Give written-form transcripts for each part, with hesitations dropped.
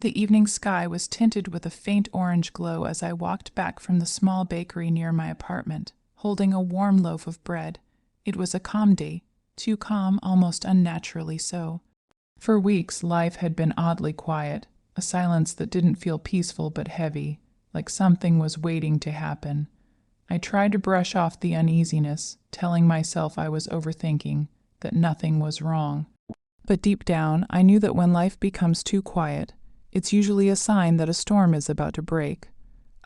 The evening sky was tinted with a faint orange glow as I walked back from the small bakery near my apartment, holding a warm loaf of bread. It was a calm day, too calm, almost unnaturally so. For weeks, life had been oddly quiet, a silence that didn't feel peaceful but heavy, like something was waiting to happen. I tried to brush off the uneasiness, telling myself I was overthinking, that nothing was wrong. But deep down, I knew that when life becomes too quiet, it's usually a sign that a storm is about to break.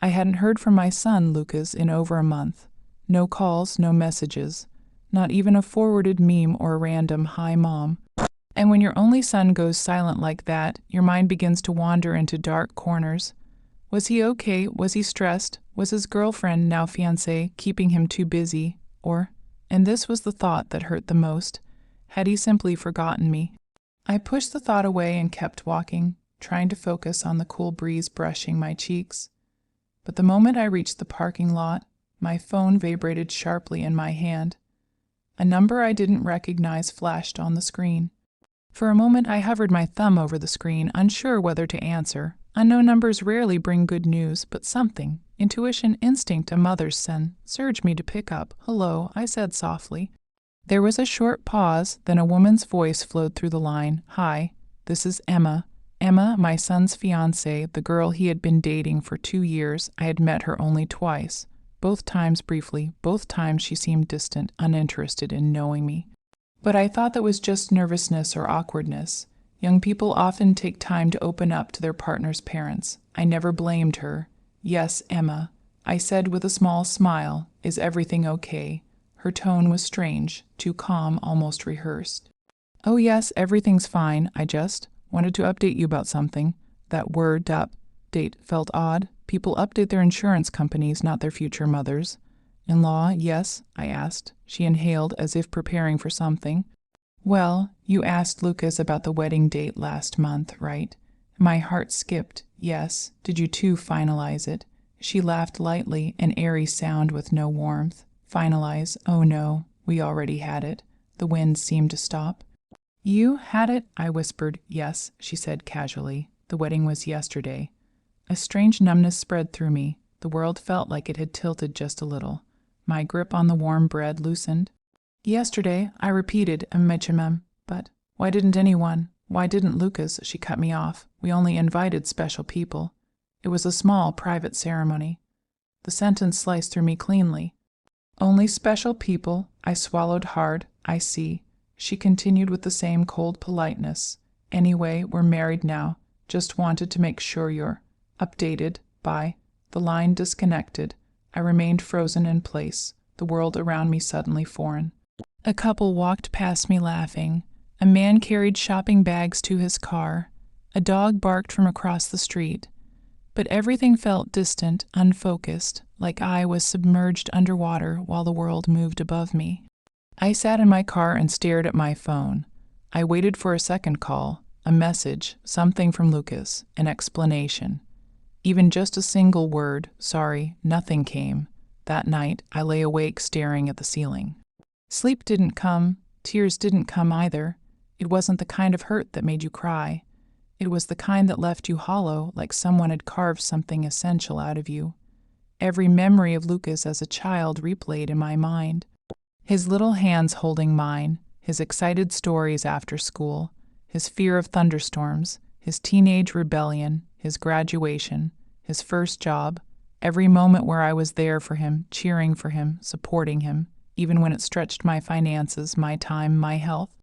I hadn't heard from my son, Lucas, in over a month. No calls, no messages, not even a forwarded meme or a random "Hi, Mom." And when your only son goes silent like that, your mind begins to wander into dark corners. Was he okay? Was he stressed? Was his girlfriend, now fiancée, keeping him too busy? Or, and this was the thought that hurt the most, had he simply forgotten me? I pushed the thought away and kept walking, trying to focus on the cool breeze brushing my cheeks. But the moment I reached the parking lot, my phone vibrated sharply in my hand. A number I didn't recognize flashed on the screen. For a moment I hovered my thumb over the screen, unsure whether to answer. Unknown numbers rarely bring good news, but something, intuition, instinct a mother's send, surged me to pick up. "Hello," I said softly. There was a short pause, then a woman's voice flowed through the line. "Hi, this is Emma. Emma, my son's fiancée, the girl he had been dating for 2 years. I had met her only twice. Both times briefly, both times she seemed distant, uninterested in knowing me. But I thought that was just nervousness or awkwardness. Young people often take time to open up to their partner's parents. I never blamed her. "Yes, Emma," I said with a small smile. "Is everything okay?" Her tone was strange, too calm, almost rehearsed. "Oh yes, everything's fine. I just wanted to update you about something." That word, update, felt odd. People update their insurance companies, not their future mothers. "In-law, yes?" I asked. She inhaled as if preparing for something. "Well, you asked Lucas about the wedding date last month, right?" My heart skipped. "Yes. Did you two finalize it?" She laughed lightly, an airy sound with no warmth. "Finalize? Oh no, we already had it." The wind seemed to stop. "You had it?" I whispered. "Yes," she said casually. "The wedding was yesterday." A strange numbness spread through me. The world felt like it had tilted just a little. My grip on the warm bread loosened. "Yesterday," I repeated, but why didn't anyone? Why didn't Lucas?" She cut me off. "We only invited special people. It was a small, private ceremony." The sentence sliced through me cleanly. "Only special people?" I swallowed hard. "I see." She continued with the same cold politeness. "Anyway, we're married now. Just wanted to make sure you're updated by." The line disconnected. I remained frozen in place, the world around me suddenly foreign. A couple walked past me laughing. A man carried shopping bags to his car. A dog barked from across the street. But everything felt distant, unfocused, like I was submerged underwater while the world moved above me. I sat in my car and stared at my phone. I waited for a second call, a message, something from Lucas, an explanation. Even just a single word, "Sorry," nothing came. That night, I lay awake staring at the ceiling. Sleep didn't come. Tears didn't come either. It wasn't the kind of hurt that made you cry. It was the kind that left you hollow, like someone had carved something essential out of you. Every memory of Lucas as a child replayed in my mind. His little hands holding mine, his excited stories after school, his fear of thunderstorms, his teenage rebellion, his graduation, his first job, every moment where I was there for him, cheering for him, supporting him, even when it stretched my finances, my time, my health.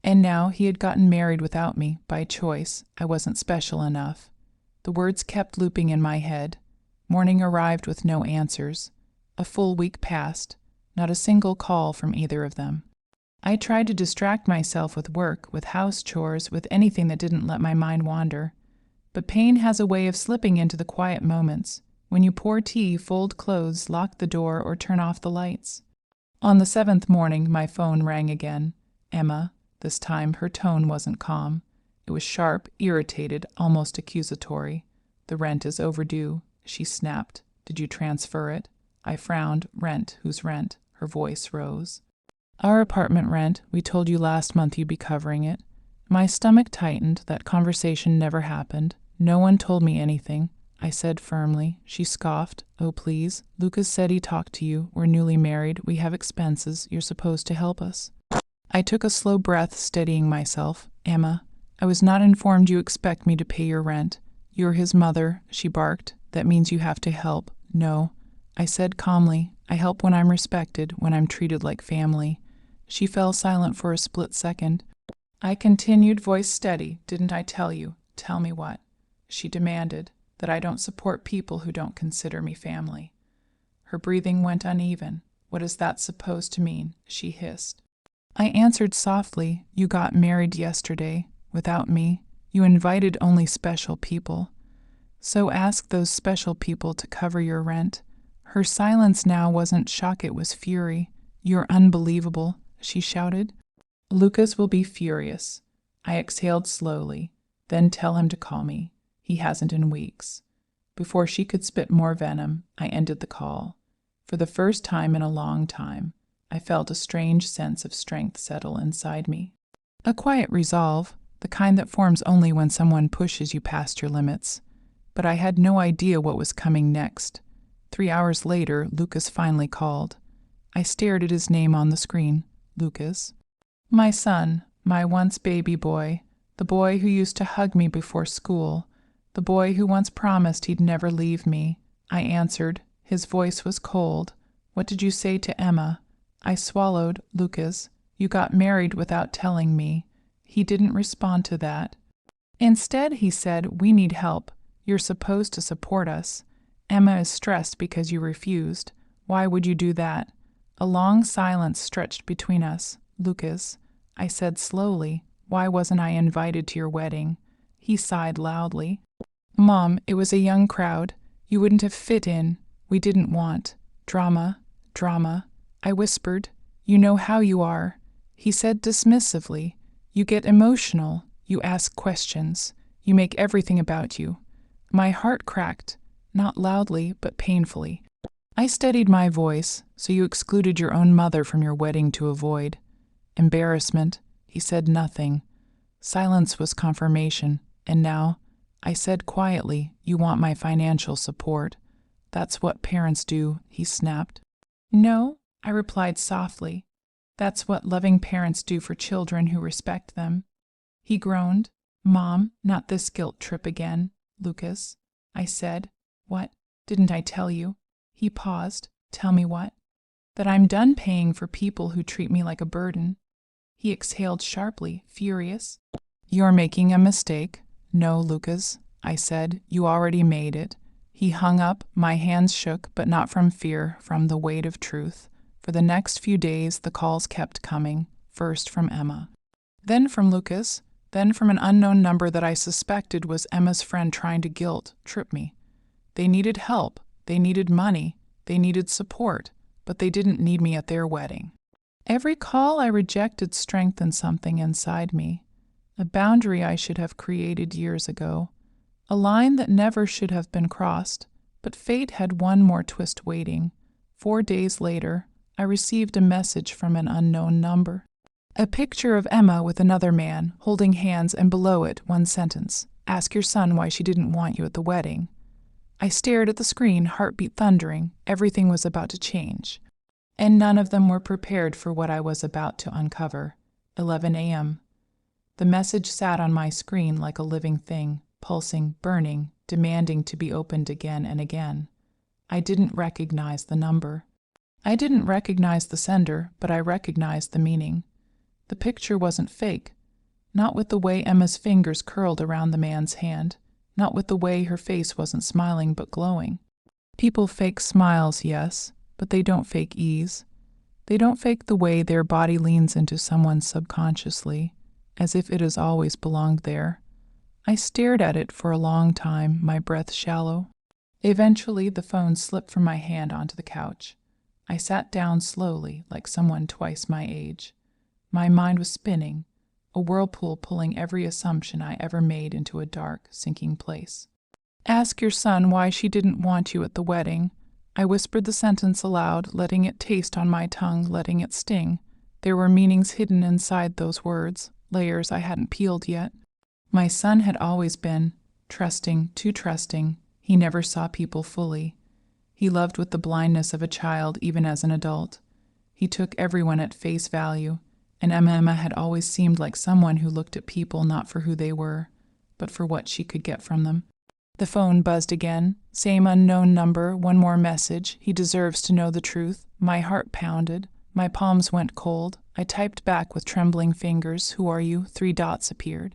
And now he had gotten married without me, by choice. I wasn't special enough. The words kept looping in my head. Morning arrived with no answers. A full week passed. Not a single call from either of them. I tried to distract myself with work, with house chores, with anything that didn't let my mind wander. But pain has a way of slipping into the quiet moments, when you pour tea, fold clothes, lock the door, or turn off the lights. On the 7th morning, my phone rang again. Emma. This time her tone wasn't calm. It was sharp, irritated, almost accusatory. "The rent is overdue," she snapped. "Did you transfer it?" I frowned. "Rent? Whose rent?" Her voice rose. "Our apartment rent. We told you last month you'd be covering it." My stomach tightened. That conversation never happened. No one told me anything, I said firmly. She scoffed. Oh, please. Lucas said he talked to you. We're newly married. We have expenses. You're supposed to help us. I took a slow breath, steadying myself. Emma, I was not informed you expect me to pay your rent. You're his mother, she barked. That means you have to help. No, I said calmly. I help when I'm respected, when I'm treated like family. She fell silent for a split second. I continued, voice steady. Didn't I tell you? Tell me what? She demanded. That I don't support people who don't consider me family. Her breathing went uneven. What is that supposed to mean? She hissed. I answered softly. You got married yesterday. Without me. You invited only special people. So ask those special people to cover your rent. Her silence now wasn't shock, it was fury. You're unbelievable, she shouted. Lucas will be furious. I exhaled slowly. Then tell him to call me. He hasn't in weeks. Before she could spit more venom, I ended the call. For the first time in a long time, I felt a strange sense of strength settle inside me. A quiet resolve, the kind that forms only when someone pushes you past your limits. But I had no idea what was coming next. 3 hours later, Lucas finally called. I stared at his name on the screen. Lucas. My son, my once baby boy, the boy who used to hug me before school, the boy who once promised he'd never leave me. I answered. His voice was cold. What did you say to Emma? I swallowed. Lucas, you got married without telling me. He didn't respond to that. Instead, he said, we need help. You're supposed to support us. Emma is stressed because you refused. Why would you do that? A long silence stretched between us. Lucas, I said slowly, why wasn't I invited to your wedding? He sighed loudly. Mom, it was a young crowd. You wouldn't have fit in. We didn't want. Drama. I whispered. You know how you are. He said dismissively. You get emotional. You ask questions. You make everything about you. My heart cracked. Not loudly, but painfully. I steadied my voice. So you excluded your own mother from your wedding to avoid. Embarrassment. He said nothing. Silence was confirmation. And now, I said quietly, you want my financial support. That's what parents do, he snapped. No, I replied softly. That's what loving parents do for children who respect them. He groaned. Mom, not this guilt trip again. Lucas, I said. What? Didn't I tell you? He paused. Tell me what? That I'm done paying for people who treat me like a burden. He exhaled sharply, furious. You're making a mistake. No, Lucas, I said. You already made it. He hung up. My hands shook, but not from fear, from the weight of truth. For the next few days, the calls kept coming, first from Emma. Then from Lucas, then from an unknown number that I suspected was Emma's friend trying to guilt-trip me. They needed help. They needed money. They needed support. But they didn't need me at their wedding. Every call I rejected strengthened something inside me. A boundary I should have created years ago. A line that never should have been crossed. But fate had one more twist waiting. 4 days later, I received a message from an unknown number. A picture of Emma with another man, holding hands, and below it, one sentence. Ask your son why she didn't want you at the wedding. I stared at the screen, heartbeat thundering. Everything was about to change. And none of them were prepared for what I was about to uncover. 11 a.m. The message sat on my screen like a living thing, pulsing, burning, demanding to be opened again and again. I didn't recognize the number. I didn't recognize the sender, but I recognized the meaning. The picture wasn't fake. Not with the way Emma's fingers curled around the man's hand. Not with the way her face wasn't smiling but glowing. People fake smiles, yes, but they don't fake ease. They don't fake the way their body leans into someone subconsciously, as if it has always belonged there. I stared at it for a long time, my breath shallow. Eventually, the phone slipped from my hand onto the couch. I sat down slowly, like someone twice my age. My mind was spinning, a whirlpool pulling every assumption I ever made into a dark, sinking place. Ask your son why she didn't want you at the wedding. I whispered the sentence aloud, letting it taste on my tongue, letting it sting. There were meanings hidden inside those words, layers I hadn't peeled yet. My son had always been Trusting, too trusting. He never saw people fully. He loved with the blindness of a child even as an adult. He took everyone at face value, and Emma had always seemed like someone who looked at people not for who they were, but for what she could get from them. The phone buzzed again. Same unknown number, one more message. He deserves to know the truth. My heart pounded. My palms went cold. I typed back with trembling fingers. Who are you? 3 dots appeared.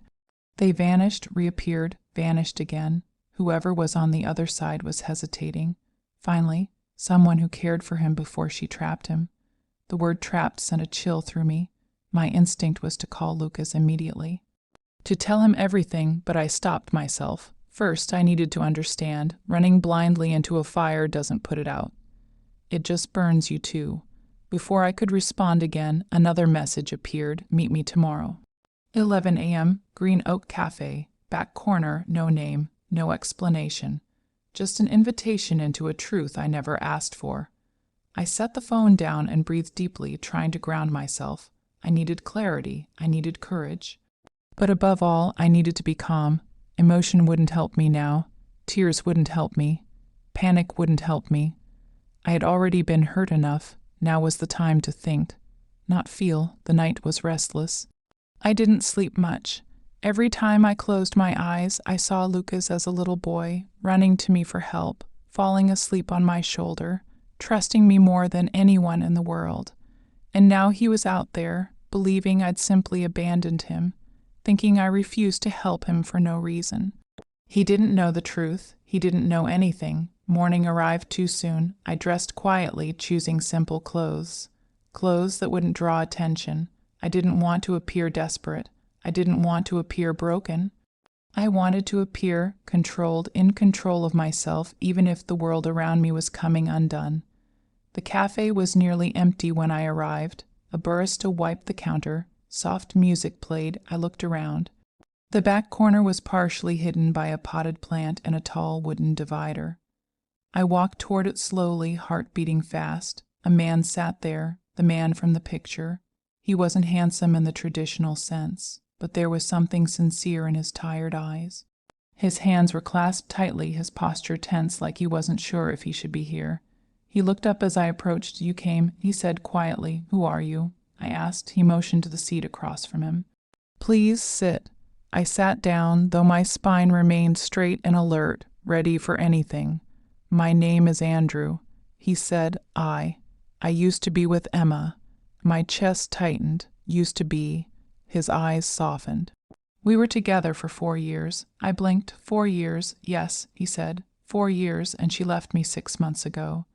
They vanished, reappeared, vanished again. Whoever was on the other side was hesitating. Finally, someone who cared for him before she trapped him. The word trapped sent a chill through me. My instinct was to call Lucas immediately. To tell him everything, but I stopped myself. First, I needed to understand. Running blindly into a fire doesn't put it out. It just burns you too. Before I could respond again, another message appeared. Meet me tomorrow. 11 a.m., Green Oak Cafe. Back corner, no name, no explanation. Just an invitation into a truth I never asked for. I set the phone down and breathed deeply, trying to ground myself. I needed clarity. I needed courage. But above all, I needed to be calm. Emotion wouldn't help me now. Tears wouldn't help me. Panic wouldn't help me. I had already been hurt enough. Now was the time to think, not feel. The night was restless. I didn't sleep much. Every time I closed my eyes, I saw Lucas as a little boy, running to me for help, falling asleep on my shoulder, trusting me more than anyone in the world. And now he was out there, believing I'd simply abandoned him, thinking I refused to help him for no reason. He didn't know the truth. He didn't know anything. Morning arrived too soon. I dressed quietly, choosing simple clothes. Clothes that wouldn't draw attention. I didn't want to appear desperate. I didn't want to appear broken. I wanted to appear controlled, in control of myself, even if the world around me was coming undone. The cafe was nearly empty when I arrived. A barista wiped the counter. Soft music played. I looked around. The back corner was partially hidden by a potted plant and a tall wooden divider. I walked toward it slowly, heart beating fast. A man sat there, the man from the picture. He wasn't handsome in the traditional sense, but there was something sincere in his tired eyes. His hands were clasped tightly, his posture tense, like he wasn't sure if he should be here. He looked up as I approached. You came, he said quietly. Who are you? I asked. He motioned to the seat across from him. Please sit. I sat down, though my spine remained straight and alert, ready for anything. My name is Andrew. He said, I used to be with Emma. My chest tightened. Used to be. His eyes softened. We were together for 4 years. I blinked. 4 years. Yes, he said. 4 years, and she left me 6 months ago.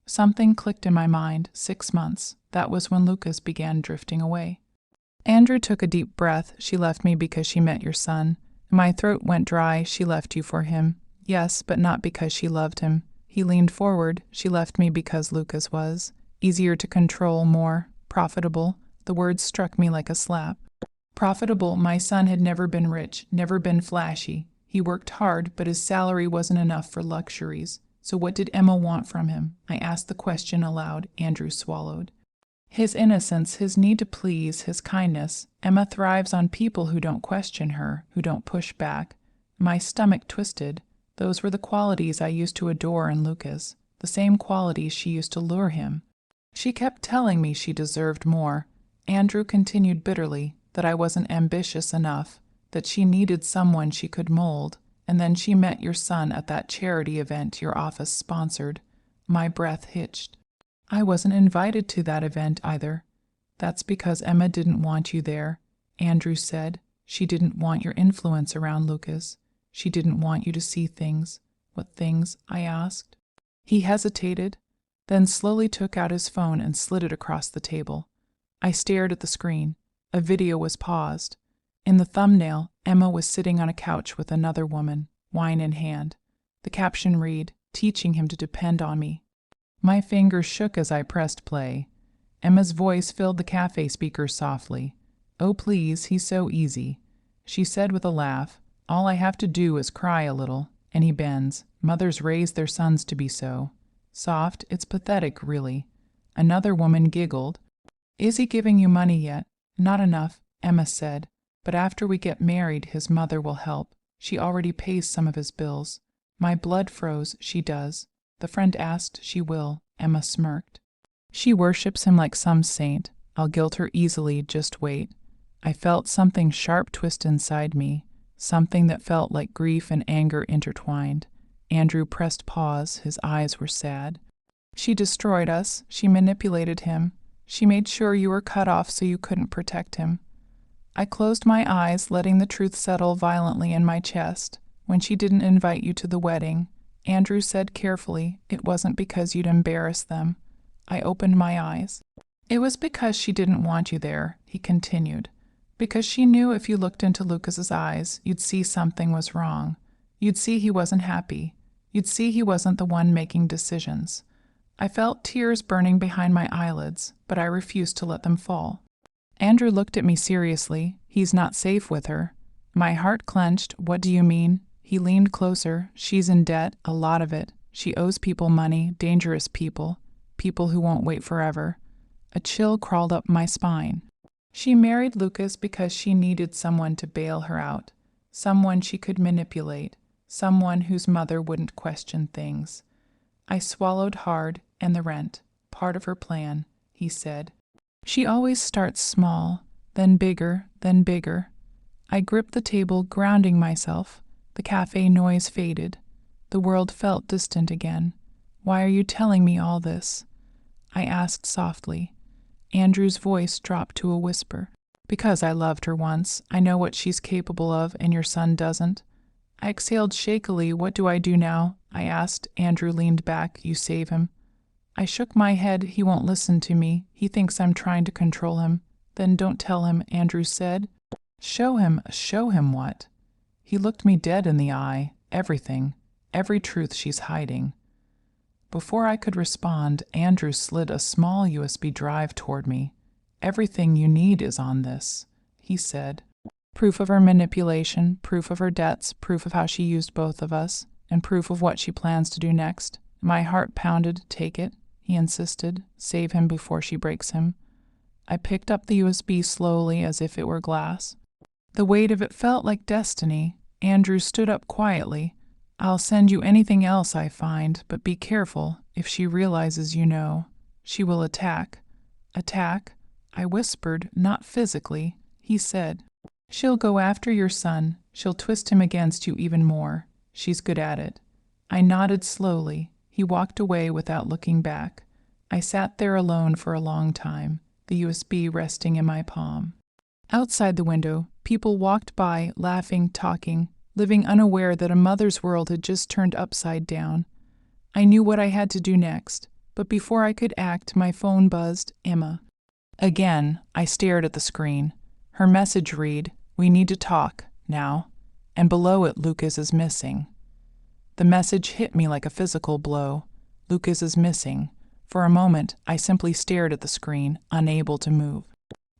Something clicked in my mind. 6 months. That was when Lucas began drifting away. Andrew took a deep breath. She left me because she met your son. My throat went dry. She left you for him. Yes, but not because she loved him. He leaned forward. She left me because Lucas was. Easier to control, more profitable. The words struck me like a slap. Profitable. My son had never been rich, never been flashy. He worked hard, but his salary wasn't enough for luxuries. So what did Emma want from him? I asked the question aloud. Andrew swallowed. His innocence, his need to please, his kindness. Emma thrives on people who don't question her, who don't push back. My stomach twisted. Those were the qualities I used to adore in Lucas, the same qualities she used to lure him. She kept telling me she deserved more. Andrew continued bitterly that I wasn't ambitious enough, that she needed someone she could mold, and then she met your son at that charity event your office sponsored. My breath hitched. I wasn't invited to that event either. That's because Emma didn't want you there. Andrew said she didn't want your influence around Lucas. She didn't want you to see things. What things? I asked. He hesitated, then slowly took out his phone and slid it across the table. I stared at the screen. A video was paused. In the thumbnail, Emma was sitting on a couch with another woman, wine in hand. The caption read, teaching him to depend on me. My fingers shook as I pressed play. Emma's voice filled the cafe speakers softly. Oh, please, he's so easy. She said with a laugh, all I have to do is cry a little, and he bends. Mothers raise their sons to be so. Soft, it's pathetic, really. Another woman giggled. Is he giving you money yet? Not enough, Emma said. But after we get married, his mother will help. She already pays some of his bills. My blood froze, she does. The friend asked, she will. Emma smirked. She worships him like some saint. I'll guilt her easily, just wait. I felt something sharp twist inside me, something that felt like grief and anger intertwined. Andrew pressed pause, his eyes were sad. She destroyed us, she manipulated him. She made sure you were cut off so you couldn't protect him. I closed my eyes, letting the truth settle violently in my chest. When she didn't invite you to the wedding, Andrew said carefully, it wasn't because you'd embarrass them. I opened my eyes. It was because she didn't want you there, he continued. Because she knew if you looked into Lucas's eyes, you'd see something was wrong. You'd see he wasn't happy. You'd see he wasn't the one making decisions. I felt tears burning behind my eyelids, but I refused to let them fall. Andrew looked at me seriously. He's not safe with her. My heart clenched. What do you mean? He leaned closer. She's in debt, a lot of it. She owes people money, dangerous people, people who won't wait forever. A chill crawled up my spine. She married Lucas because she needed someone to bail her out, someone she could manipulate, someone whose mother wouldn't question things. I swallowed hard, and the rent, part of her plan, he said. She always starts small, then bigger, then bigger. I gripped the table, grounding myself. The cafe noise faded. The world felt distant again. Why are you telling me all this? I asked softly. Andrew's voice dropped to a whisper. Because I loved her once. I know what she's capable of, and your son doesn't. I exhaled shakily. What do I do now? I asked. Andrew leaned back. You save him. I shook my head. He won't listen to me. He thinks I'm trying to control him. Then don't tell him, Andrew said. Show him what? He looked me dead in the eye. Everything. Every truth she's hiding. Before I could respond, Andrew slid a small USB drive toward me. Everything you need is on this, he said. Proof of her manipulation, proof of her debts, proof of how she used both of us, and proof of what she plans to do next. My heart pounded. Take it, he insisted. Save him before she breaks him. I picked up the USB slowly as if it were glass. The weight of it felt like destiny. Andrew stood up quietly. I'll send you anything else I find, but be careful. If she realizes you know, she will attack. Attack? I whispered, not physically. He said, she'll go after your son. She'll twist him against you even more. She's good at it. I nodded slowly. He walked away without looking back. I sat there alone for a long time, the USB resting in my palm. Outside the window, people walked by, laughing, talking, living unaware that a mother's world had just turned upside down. I knew what I had to do next, but before I could act, my phone buzzed. Emma. Again, I stared at the screen. Her message read, we need to talk, now. And below it, Lucas is missing. The message hit me like a physical blow. Lucas is missing. For a moment, I simply stared at the screen, unable to move.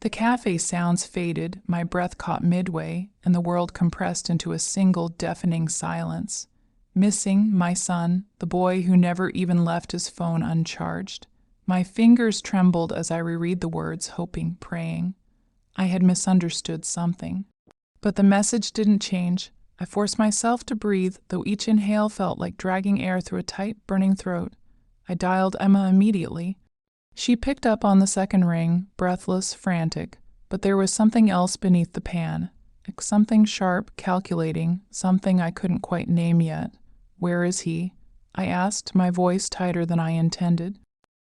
The cafe sounds faded, my breath caught midway, and the world compressed into a single deafening silence. Missing, my son, the boy who never even left his phone uncharged. My fingers trembled as I reread the words, hoping, praying. I had misunderstood something. But the message didn't change. I forced myself to breathe, though each inhale felt like dragging air through a tight, burning throat. I dialed Emma immediately. She picked up on the second ring, breathless, frantic, but there was something else beneath the pan. Something sharp, calculating, something I couldn't quite name yet. Where is he? I asked, my voice tighter than I intended.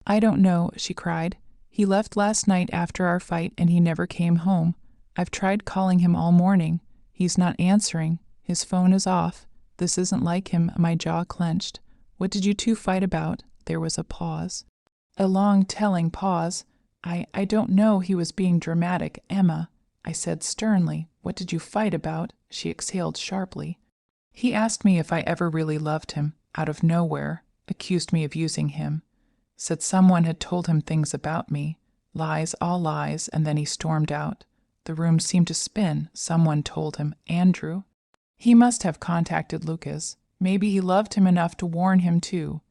I don't know, she cried. He left last night after our fight and he never came home. I've tried calling him all morning. He's not answering. His phone is off. This isn't like him. My jaw clenched. What did you two fight about? There was a pause. A long, telling pause. I don't know. He was being dramatic. Emma, I said sternly. What did you fight about? She exhaled sharply. He asked me if I ever really loved him, out of nowhere, accused me of using him. Said someone had told him things about me. Lies, all lies, and then he stormed out. The room seemed to spin. Someone told him, Andrew. He must have contacted Lucas. Maybe he loved him enough to warn him too.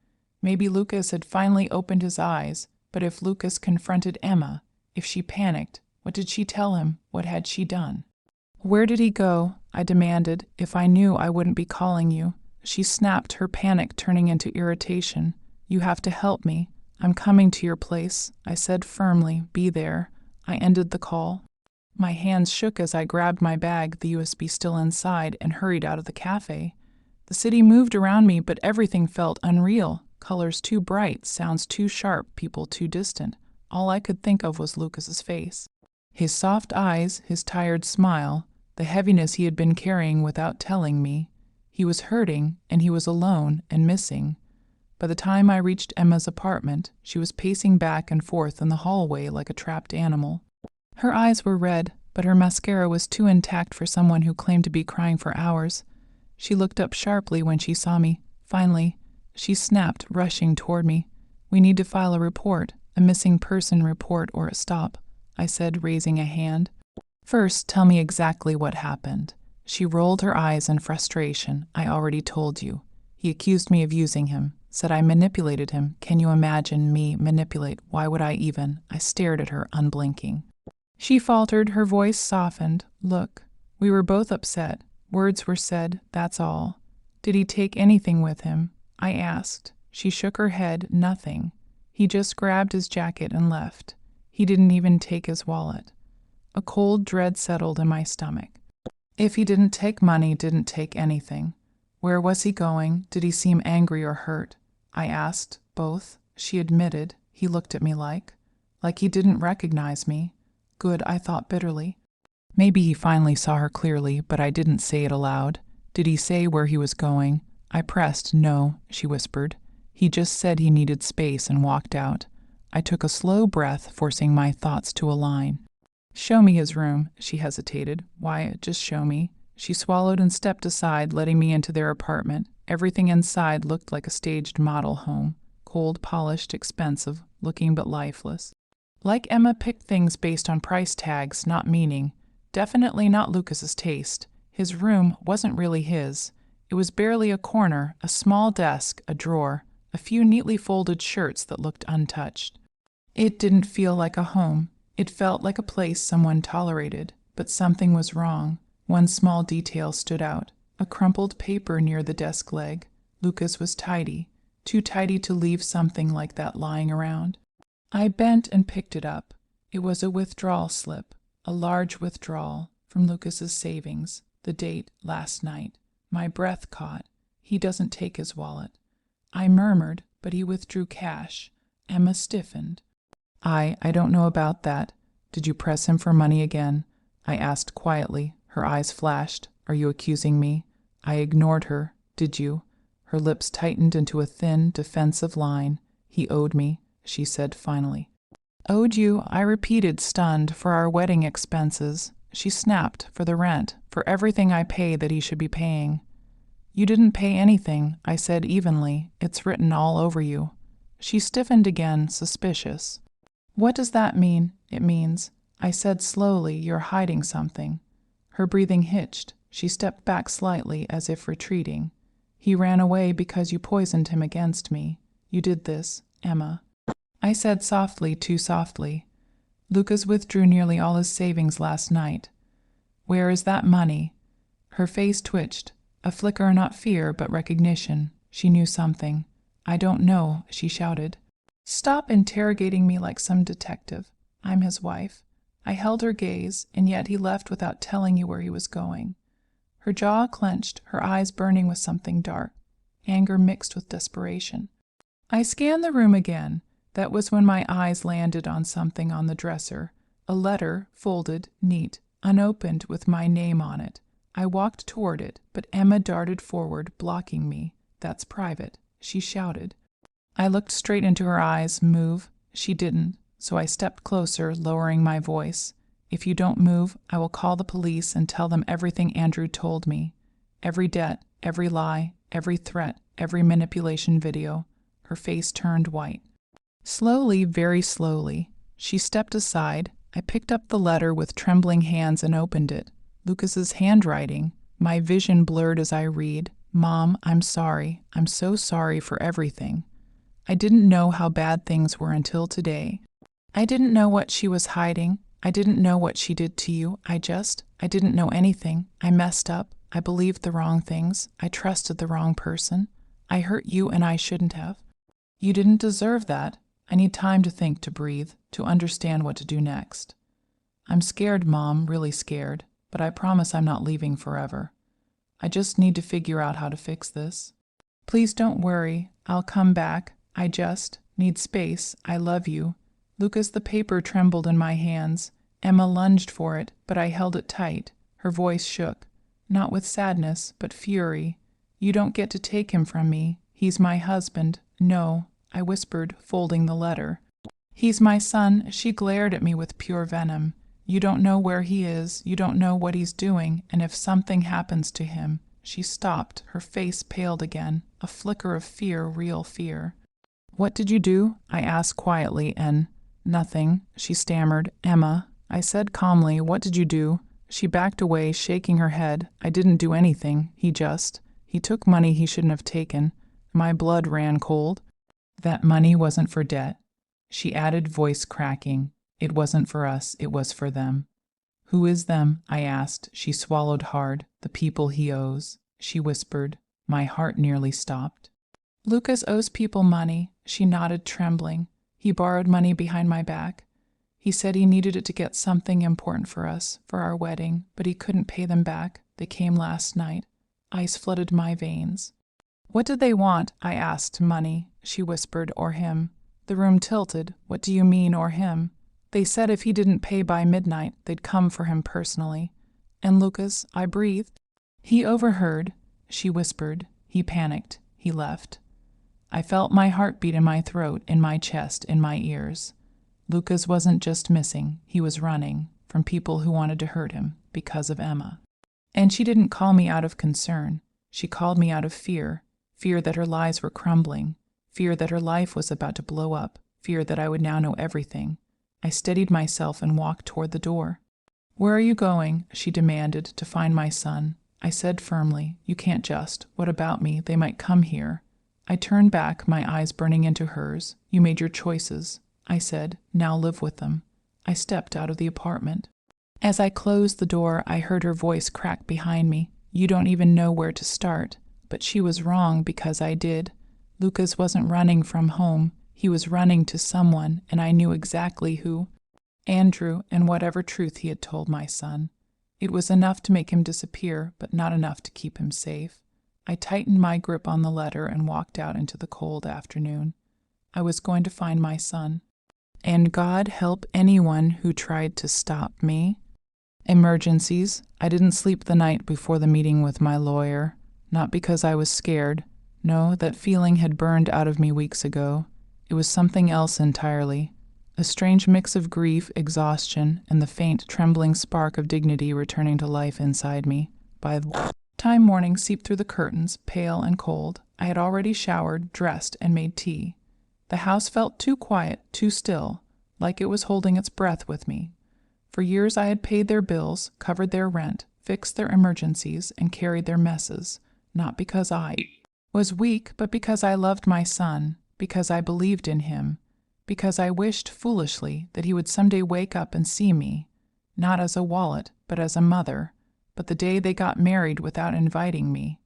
Maybe Lucas had finally opened his eyes, but if Lucas confronted Emma, if she panicked, what did she tell him? What had she done? Where did he go? I demanded. If I knew, I wouldn't be calling you. She snapped, her panic turning into irritation. You have to help me. I'm coming to your place, I said firmly. Be there. I ended the call. My hands shook as I grabbed my bag, the USB still inside, and hurried out of the cafe. The city moved around me, but everything felt unreal. Colors too bright, sounds too sharp, people too distant. All I could think of was Lucas's face. His soft eyes, his tired smile, the heaviness he had been carrying without telling me. He was hurting, and he was alone and missing. By the time I reached Emma's apartment, she was pacing back and forth in the hallway like a trapped animal. Her eyes were red, but her mascara was too intact for someone who claimed to be crying for hours. She looked up sharply when she saw me. Finally, she snapped, rushing toward me. We need to file a report, a missing person report or a stop, I said, raising a hand. First, tell me exactly what happened. She rolled her eyes in frustration. I already told you. He accused me of using him, said I manipulated him. Can you imagine me manipulate? Why would I even? I stared at her, unblinking. She faltered, her voice softened. Look, we were both upset. Words were said, that's all. Did he take anything with him? I asked. She shook her head, nothing. He just grabbed his jacket and left. He didn't even take his wallet. A cold dread settled in my stomach. If he didn't take money, didn't take anything. Where was he going? Did he seem angry or hurt? I asked. Both. She admitted. He looked at me like he didn't recognize me. Good, I thought bitterly. Maybe he finally saw her clearly, but I didn't say it aloud. Did he say where he was going? I pressed. No, she whispered. He just said he needed space and walked out. I took a slow breath, forcing my thoughts to align. Show me his room, she hesitated. Why, just show me. She swallowed and stepped aside, letting me into their apartment. Everything inside looked like a staged model home. Cold, polished, expensive, looking but lifeless. Like Emma picked things based on price tags, not meaning. Definitely not Lucas's taste. His room wasn't really his. It was barely a corner, a small desk, a drawer, a few neatly folded shirts that looked untouched. It didn't feel like a home. It felt like a place someone tolerated, but something was wrong. One small detail stood out. A crumpled paper near the desk leg. Lucas was tidy, too tidy to leave something like that lying around. I bent and picked it up. It was a withdrawal slip, a large withdrawal from Lucas's savings, the date last night. My breath caught. He doesn't take his wallet. I murmured, but he withdrew cash. Emma stiffened. I don't know about that. Did you press him for money again? I asked quietly. Her eyes flashed. Are you accusing me? I ignored her. Did you? Her lips tightened into a thin, defensive line. He owed me, she said finally. Owed you, I repeated, stunned, for our wedding expenses. She snapped, for the rent, for everything I pay that he should be paying. You didn't pay anything, I said evenly. It's written all over you. She stiffened again, suspicious. What does that mean? It means, I said slowly, you're hiding something. Her breathing hitched. She stepped back slightly, as if retreating. He ran away because you poisoned him against me. You did this, Emma. I said softly, too softly. Lucas withdrew nearly all his savings last night. Where is that money? Her face twitched. A flicker, not fear, but recognition. She knew something. I don't know, she shouted. Stop interrogating me like some detective. I'm his wife. I held her gaze, and yet he left without telling you where he was going. Her jaw clenched, her eyes burning with something dark, anger mixed with desperation. I scanned the room again. That was when my eyes landed on something on the dresser, a letter, folded, neat, unopened, with my name on it. I walked toward it, but Emma darted forward, blocking me. That's private, she shouted. I looked straight into her eyes. Move. She didn't, so I stepped closer, lowering my voice. If you don't move, I will call the police and tell them everything Andrew told me. Every debt, every lie, every threat, every manipulation video. Her face turned white. Slowly, very slowly, she stepped aside. I picked up the letter with trembling hands and opened it. Lucas's handwriting. My vision blurred as I read. Mom, I'm sorry. I'm so sorry for everything. I didn't know how bad things were until today. I didn't know what she was hiding. I didn't know what she did to you. I just I didn't know anything. I messed up. I believed the wrong things. I trusted the wrong person. I hurt you and I shouldn't have. You didn't deserve that. I need time to think, to breathe, to understand what to do next. I'm scared, Mom, really scared, but I promise I'm not leaving forever. I just need to figure out how to fix this. Please don't worry. I'll come back. I just need space. I love you. Lucas, the paper trembled in my hands. Emma lunged for it, but I held it tight. Her voice shook, not with sadness, but fury. You don't get to take him from me. He's my husband. No, I whispered, folding the letter. He's my son. She glared at me with pure venom. You don't know where he is. You don't know what he's doing, and if something happens to him. She stopped. Her face paled again, a flicker of fear, real fear. What did you do? I asked quietly, and nothing, she stammered. Emma, I said calmly, what did you do? She backed away, shaking her head. I didn't do anything. He took money he shouldn't have taken. My blood ran cold. That money wasn't for debt. She added, voice cracking. It wasn't for us, it was for them. Who is them? I asked. She swallowed hard. The people he owes, she whispered. My heart nearly stopped. Lucas owes people money, she nodded, trembling. He borrowed money behind my back. He said he needed it to get something important for us, for our wedding, but he couldn't pay them back. They came last night. Ice flooded my veins. What did they want? I asked. Money, she whispered, or him. The room tilted. What do you mean, or him? They said if he didn't pay by midnight, they'd come for him personally. And Lucas, I breathed. He overheard, she whispered. He panicked. He left. I felt my heartbeat in my throat, in my chest, in my ears. Lucas wasn't just missing. He was running from people who wanted to hurt him because of Emma. And she didn't call me out of concern. She called me out of fear. Fear that her lies were crumbling. Fear that her life was about to blow up. Fear that I would now know everything. I steadied myself and walked toward the door. Where are you going? She demanded. To find my son. I said firmly, you can't just. What about me? They might come here. I turned back, my eyes burning into hers. You made your choices. I said, now live with them. I stepped out of the apartment. As I closed the door, I heard her voice crack behind me. You don't even know where to start. But she was wrong because I did. Lucas wasn't running from home. He was running to someone, and I knew exactly who. Andrew, and whatever truth he had told my son. It was enough to make him disappear, but not enough to keep him safe. I tightened my grip on the letter and walked out into the cold afternoon. I was going to find my son. And God help anyone who tried to stop me. Emergencies. I didn't sleep the night before the meeting with my lawyer. Not because I was scared. No, that feeling had burned out of me weeks ago. It was something else entirely. A strange mix of grief, exhaustion, and the faint, trembling spark of dignity returning to life inside me. By the time morning seeped through the curtains, pale and cold. I had already showered, dressed, and made tea. The house felt too quiet, too still, like it was holding its breath with me. For years I had paid their bills, covered their rent, fixed their emergencies, and carried their messes, not because I was weak, but because I loved my son, because I believed in him, because I wished foolishly that he would someday wake up and see me, not as a wallet, but as a mother. But the day they got married without inviting me,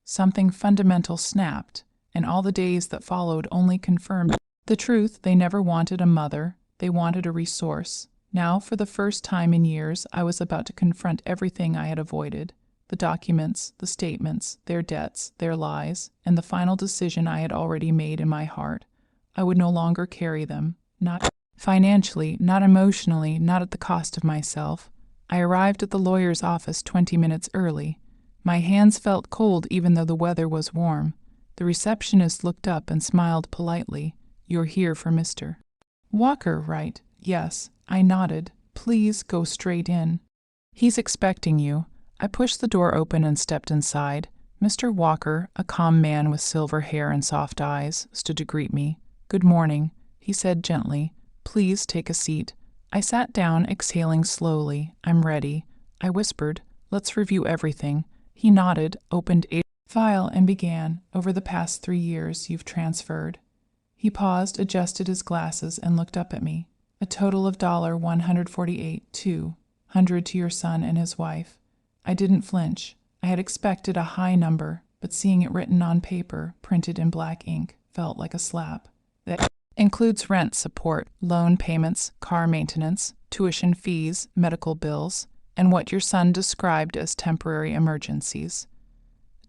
something fundamental snapped, and all the days that followed only confirmed the truth. They never wanted a mother. They wanted a resource. Now, for the first time in years, I was about to confront everything I had avoided. The documents, the statements, their debts, their lies, and the final decision I had already made in my heart. I would no longer carry them, not financially, not emotionally, not at the cost of myself. I arrived at the lawyer's office 20 minutes early. My hands felt cold even though the weather was warm. The receptionist looked up and smiled politely. You're here for Mr. Walker, right? Yes. I nodded. Please go straight in. He's expecting you. I pushed the door open and stepped inside. Mr. Walker, a calm man with silver hair and soft eyes, stood to greet me. Good morning, he said gently. Please take a seat. I sat down, exhaling slowly. I'm ready. I whispered, let's review everything. He nodded, opened a file, and began. Over the past 3 years, you've transferred. He paused, adjusted his glasses, and looked up at me. A total of $148,200. 100 to your son and his wife. I didn't flinch. I had expected a high number, but seeing it written on paper, printed in black ink, felt like a slap. That includes rent support, loan payments, car maintenance, tuition fees, medical bills, and what your son described as temporary emergencies.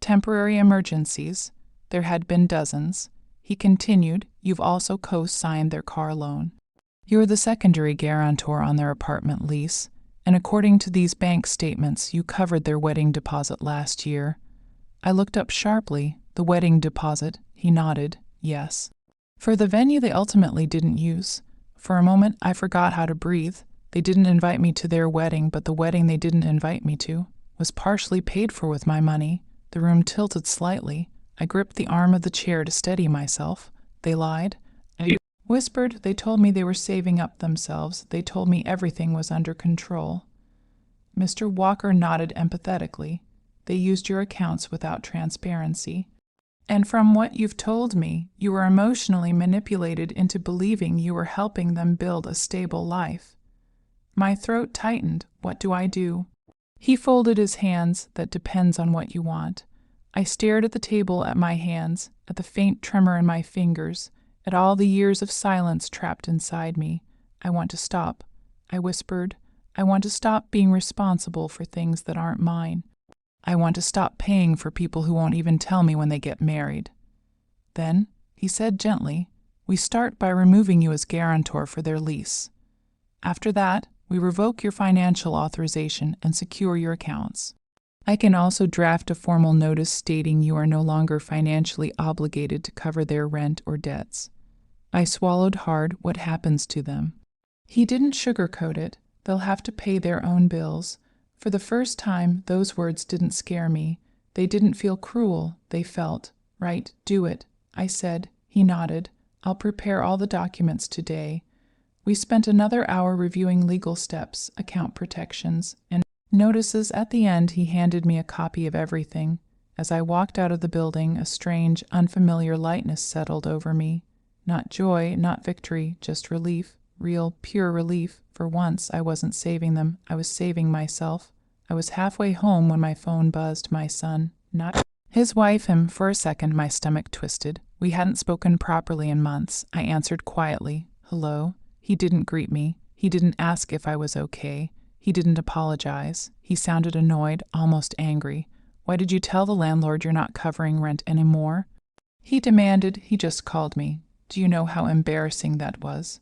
Temporary emergencies? There had been dozens. He continued, you've also co-signed their car loan. You're the secondary guarantor on their apartment lease, and according to these bank statements, you covered their wedding deposit last year. I looked up sharply. The wedding deposit? He nodded. Yes. For the venue they ultimately didn't use. For a moment, I forgot how to breathe. They didn't invite me to their wedding, but the wedding they didn't invite me to was partially paid for with my money. The room tilted slightly. I gripped the arm of the chair to steady myself. They lied. I whispered. They told me they were saving up themselves. They told me everything was under control. Mr. Walker nodded empathetically. They used your accounts without transparency. And from what you've told me, you were emotionally manipulated into believing you were helping them build a stable life. My throat tightened. What do I do? He folded his hands. That depends on what you want. I stared at the table, at my hands, at the faint tremor in my fingers, at all the years of silence trapped inside me. I want to stop. I whispered. I want to stop being responsible for things that aren't mine. I want to stop paying for people who won't even tell me when they get married. Then, he said gently, we start by removing you as guarantor for their lease. After that, we revoke your financial authorization and secure your accounts. I can also draft a formal notice stating you are no longer financially obligated to cover their rent or debts. I swallowed hard. What happens to them? He didn't sugarcoat it. They'll have to pay their own bills. For the first time, those words didn't scare me. They didn't feel cruel. They felt, right, do it. I said. He nodded. I'll prepare all the documents today. We spent another hour reviewing legal steps, account protections, and notices. At the end, he handed me a copy of everything. As I walked out of the building, a strange, unfamiliar lightness settled over me. Not joy, not victory, just relief. Real, pure relief. For once, I wasn't saving them. I was saving myself. I was halfway home when my phone buzzed. My son, not his wife. Him. For a second, my stomach twisted. We hadn't spoken properly in months. I answered quietly. Hello. He didn't greet me. He didn't ask if I was okay. He didn't apologize. He sounded annoyed, almost angry. Why did you tell the landlord you're not covering rent anymore? He demanded. He just called me. Do you know how embarrassing that was?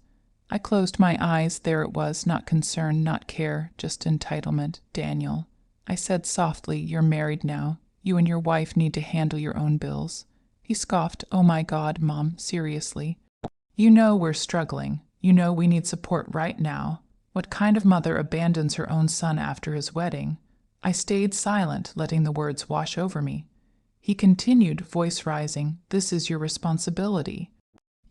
I closed my eyes. There it was, not concern, not care, just entitlement. Daniel. I said softly, you're married now. You and your wife need to handle your own bills. He scoffed. Oh my God, Mom, seriously. You know we're struggling. You know we need support right now. What kind of mother abandons her own son after his wedding? I stayed silent, letting the words wash over me. He continued, voice rising, this is your responsibility.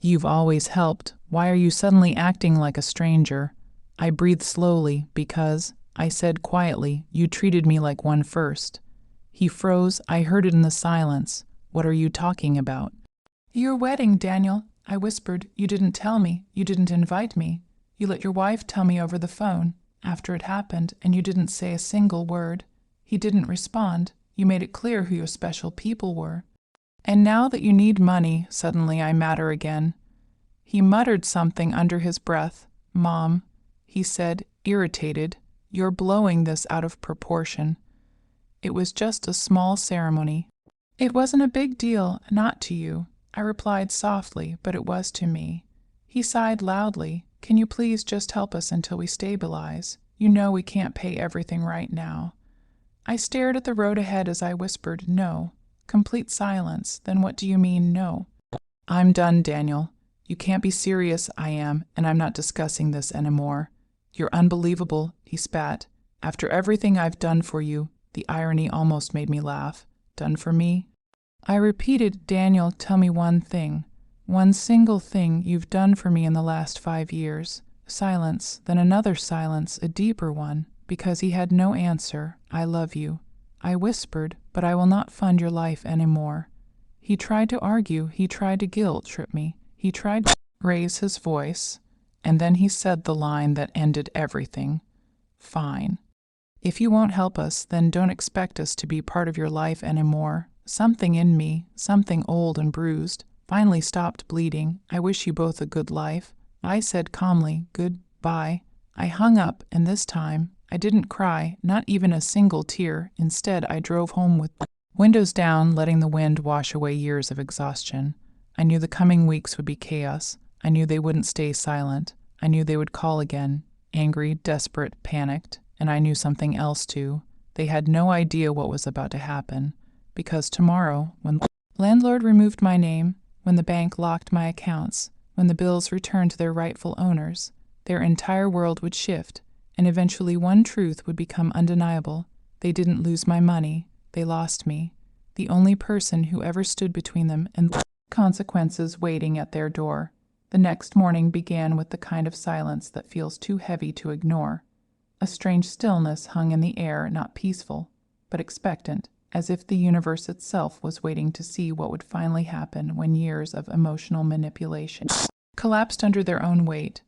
You've always helped. Why are you suddenly acting like a stranger? I breathed slowly because, I said quietly, you treated me like one first. He froze. I heard it in the silence. What are you talking about? Your wedding, Daniel. I whispered. You didn't tell me. You didn't invite me. You let your wife tell me over the phone, after it happened, and you didn't say a single word. He didn't respond. You made it clear who your special people were. And now that you need money, suddenly I matter again. He muttered something under his breath. Mom, he said, irritated, you're blowing this out of proportion. It was just a small ceremony. It wasn't a big deal, not to you. I replied softly, but it was to me. He sighed loudly. Can you please just help us until we stabilize? You know we can't pay everything right now. I stared at the road ahead as I whispered, no. Complete silence. Then what do you mean, no? I'm done, Daniel. You can't be serious. I am, and I'm not discussing this anymore. You're unbelievable, he spat. After everything I've done for you, the irony almost made me laugh. Done for me? I repeated, Daniel, tell me one thing. One single thing you've done for me in the last 5 years. Silence, then another silence, a deeper one, because he had no answer. I love you. I whispered, but I will not fund your life anymore. He tried to argue. He tried to guilt-trip me. He tried to raise his voice, and then he said the line that ended everything. Fine. If you won't help us, then don't expect us to be part of your life anymore. Something in me, something old and bruised, finally stopped bleeding. I wish you both a good life. I said calmly, goodbye. I hung up, and this time, I didn't cry, not even a single tear. Instead, I drove home with windows down, letting the wind wash away years of exhaustion. I knew the coming weeks would be chaos. I knew they wouldn't stay silent. I knew they would call again, angry, desperate, panicked. And I knew something else too. They had no idea what was about to happen. Because tomorrow, when the landlord removed my name, when the bank locked my accounts, when the bills returned to their rightful owners, their entire world would shift, and eventually one truth would become undeniable. They didn't lose my money. They lost me, the only person who ever stood between them and the consequences waiting at their door. The next morning began with the kind of silence that feels too heavy to ignore. A strange stillness hung in the air, not peaceful, but expectant, as if the universe itself was waiting to see what would finally happen when years of emotional manipulation collapsed under their own weight.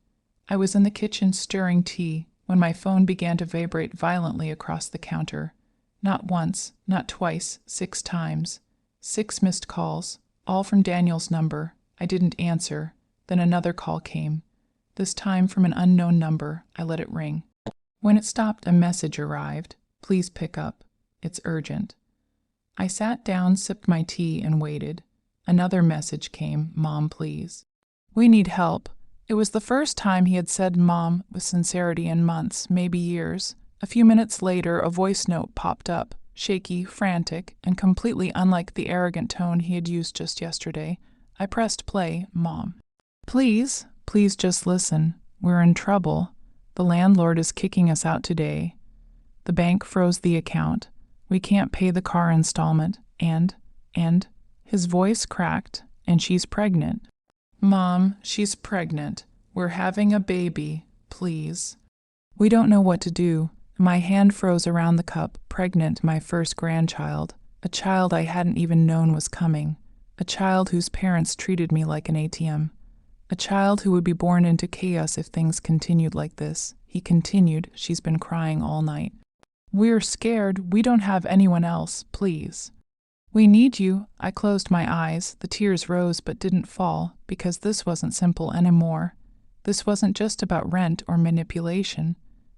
I was in the kitchen stirring tea when my phone began to vibrate violently across the counter. Not once, not twice, 6 times. 6 missed calls, all from Daniel's number. I didn't answer. Then another call came. This time from an unknown number. I let it ring. When it stopped, a message arrived. Please pick up. It's urgent. I sat down, sipped my tea, and waited. Another message came. Mom, please. We need help. It was the first time he had said Mom with sincerity in months, maybe years. A few minutes later, a voice note popped up, shaky, frantic, and completely unlike the arrogant tone he had used just yesterday. I pressed play. Mom. Please just listen. We're in trouble. The landlord is kicking us out today. The bank froze the account. We can't pay the car installment. And, his voice cracked, and she's pregnant. Mom, she's pregnant. We're having a baby. Please. We don't know what to do. My hand froze around the cup. Pregnant, my first grandchild. A child I hadn't even known was coming. A child whose parents treated me like an ATM. A child who would be born into chaos if things continued like this. He continued. She's been crying all night. We're scared. We don't have anyone else. Please. We need you. I closed my eyes. The tears rose but didn't fall, because this wasn't simple anymore. This wasn't just about rent or manipulation.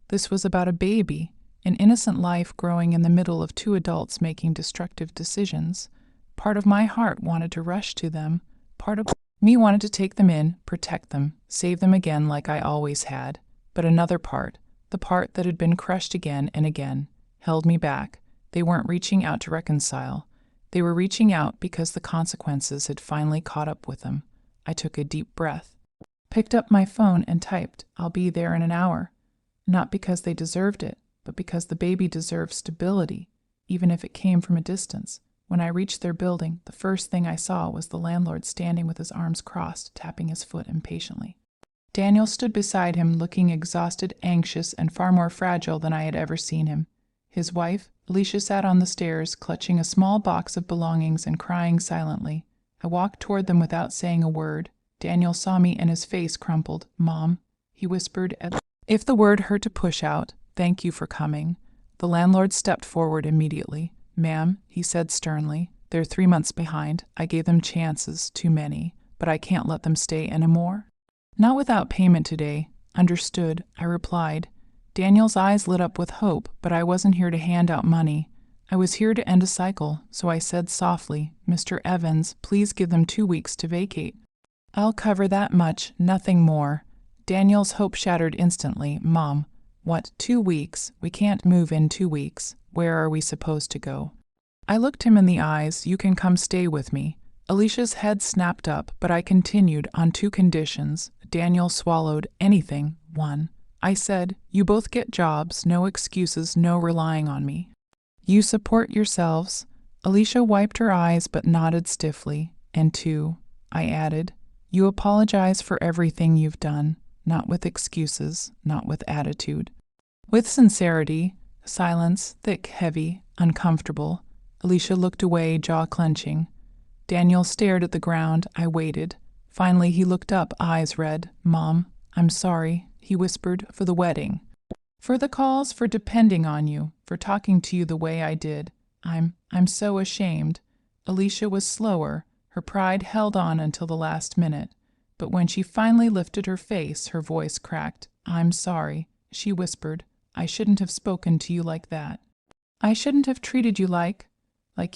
This was about a baby, an innocent life growing in the middle of 2 adults making destructive decisions. Part of my heart wanted to rush to them. Part of me wanted to take them in, protect them, save them again like I always had. But another part, the part that had been crushed again and again, held me back. They weren't reaching out to reconcile. They were reaching out because the consequences had finally caught up with them. I took a deep breath, picked up my phone and typed, I'll be there in an hour. Not because they deserved it, but because the baby deserved stability, even if it came from a distance. When I reached their building, the first thing I saw was the landlord standing with his arms crossed, tapping his foot impatiently. Daniel stood beside him, looking exhausted, anxious, and far more fragile than I had ever seen him. His wife, Alicia, sat on the stairs, clutching a small box of belongings and crying silently. I walked toward them without saying a word. Daniel saw me and his face crumpled. Mom, he whispered. If the word hurt to push out, thank you for coming. The landlord stepped forward immediately. Ma'am, he said sternly, they're 3 months behind. I gave them chances, too many, but I can't let them stay anymore. Not without payment today. Understood, I replied. Daniel's eyes lit up with hope, but I wasn't here to hand out money. I was here to end a cycle, so I said softly, Mr. Evans, please give them 2 weeks to vacate. I'll cover that much, nothing more. Daniel's hope shattered instantly. Mom, what, 2 weeks? We can't move in 2 weeks. Where are we supposed to go? I looked him in the eyes. You can come stay with me. Alicia's head snapped up, but I continued on 2 conditions. Daniel swallowed. Anything. 1. I said, you both get jobs, no excuses, no relying on me. You support yourselves. Alicia wiped her eyes but nodded stiffly. And 2, I added, you apologize for everything you've done, not with excuses, not with attitude. With sincerity. Silence, thick, heavy, uncomfortable. Alicia looked away, jaw clenching. Daniel stared at the ground. I waited. Finally, he looked up, eyes red. Mom, I'm sorry, he whispered, for the wedding. For the calls, for depending on you, for talking to you the way I did. I'm so ashamed. Alicia was slower. Her pride held on until the last minute. But when she finally lifted her face, her voice cracked. I'm sorry, she whispered. I shouldn't have spoken to you like that. I shouldn't have treated you like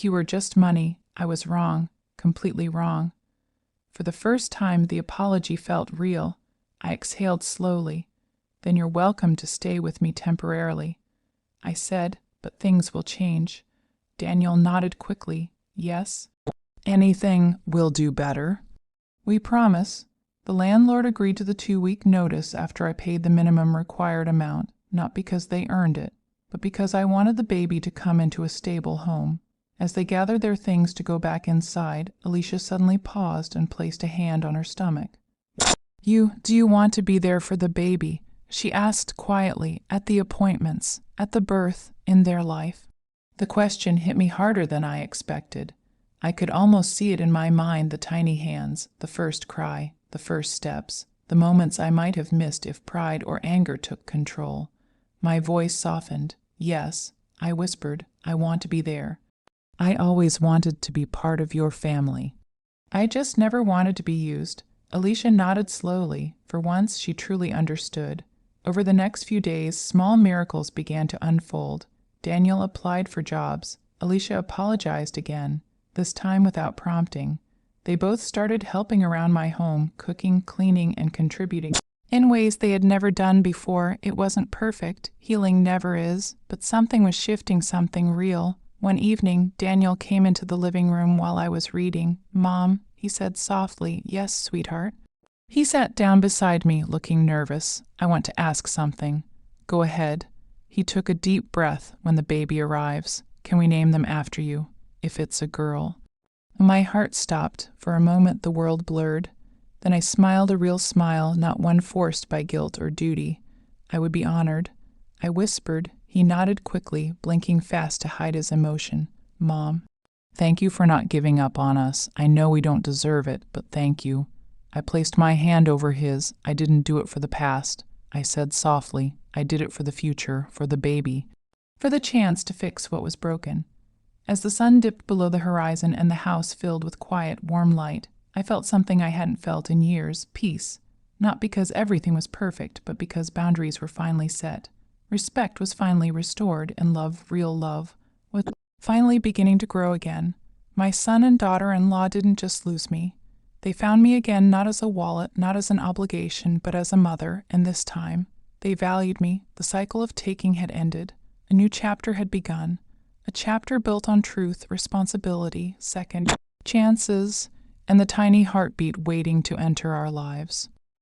you were just money. I was wrong, completely wrong. For the first time, the apology felt real. I exhaled slowly. Then you're welcome to stay with me temporarily, I said, but things will change. Daniel nodded quickly. Yes? Anything will do better. We promise. The landlord agreed to the 2-week notice after I paid the minimum required amount, not because they earned it, but because I wanted the baby to come into a stable home. As they gathered their things to go back inside, Alicia suddenly paused and placed a hand on her stomach. Do you want to be there for the baby? She asked quietly, at the appointments, at the birth, in their life. The question hit me harder than I expected. I could almost see it in my mind, the tiny hands, the first cry, the first steps, the moments I might have missed if pride or anger took control. My voice softened. Yes, I whispered, I want to be there. I always wanted to be part of your family. I just never wanted to be used. Alicia nodded slowly. For once, she truly understood. Over the next few days, small miracles began to unfold. Daniel applied for jobs. Alicia apologized again, this time without prompting. They both started helping around my home, cooking, cleaning, and contributing in ways they had never done before. It wasn't perfect. Healing never is. But something was shifting, something real. One evening, Daniel came into the living room while I was reading. Mom, he said softly. Yes, sweetheart. He sat down beside me, looking nervous. I want to ask something. Go ahead. He took a deep breath. When the baby arrives, can we name them after you? If it's a girl. My heart stopped. For a moment, the world blurred. Then I smiled, a real smile, not one forced by guilt or duty. I would be honored. I whispered. He nodded quickly, blinking fast to hide his emotion. Mom, thank you for not giving up on us. I know we don't deserve it, but thank you. I placed my hand over his. I didn't do it for the past. I said softly, I did it for the future, for the baby, for the chance to fix what was broken. As the sun dipped below the horizon and the house filled with quiet, warm light, I felt something I hadn't felt in years, peace. Not because everything was perfect, but because boundaries were finally set. Respect was finally restored, and love, real love, was finally beginning to grow again. My son and daughter-in-law didn't just lose me. They found me again, not as a wallet, not as an obligation, but as a mother, and this time, they valued me. The cycle of taking had ended. A new chapter had begun. A chapter built on truth, responsibility, second chances, and the tiny heartbeat waiting to enter our lives.